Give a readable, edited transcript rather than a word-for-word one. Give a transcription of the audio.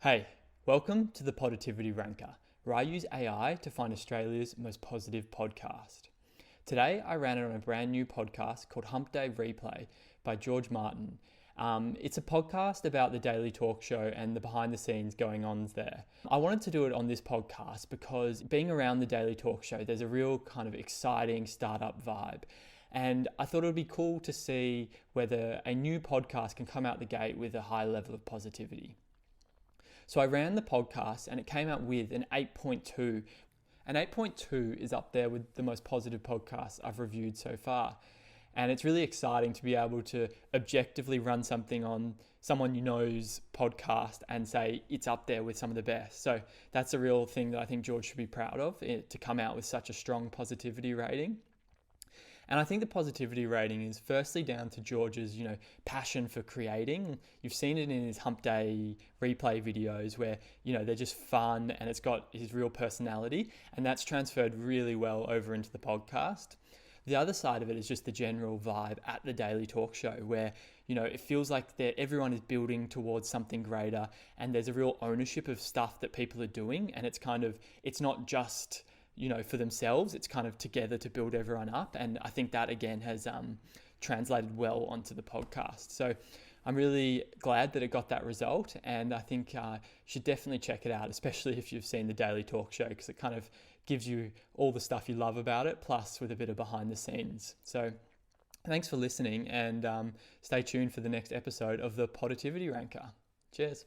Hey, welcome to the Poditivity Ranker, where I use AI to find Australia's most positive podcast. Today, I ran it on a brand new podcast called Hump Day Replay by George Martin. It's a podcast about the daily talk show and the behind the scenes going on there. I wanted to do it on this podcast because being around the daily talk show, there's a real kind of exciting startup vibe. And I thought it would be cool to see whether a new podcast can come out the gate with a high level of positivity. So I ran the podcast and it came out with an 8.2. An 8.2 is up there with the most positive podcasts I've reviewed so far. And it's really exciting to be able to objectively run something on someone you know's podcast and say it's up there with some of the best. So that's a real thing that I think George should be proud of, to come out with such a strong positivity rating. And I think the positivity rating is firstly down to George's, passion for creating. You've seen it in his Hump Day Replay videos where, they're just fun and it's got his real personality, and that's transferred really well over into the podcast. The other side of it is just the general vibe at the daily talk show where, it feels like everyone is building towards something greater and there's a real ownership of stuff that people are doing, and it's not just for themselves, it's kind of together to build everyone up. And I think that again has translated well onto the podcast. So I'm really glad that it got that result, and I think you should definitely check it out, especially if you've seen the daily talk show, because it kind of gives you all the stuff you love about it, plus with a bit of behind the scenes. So thanks for listening, and stay tuned for the next episode of the Poditivity Ranker. Cheers.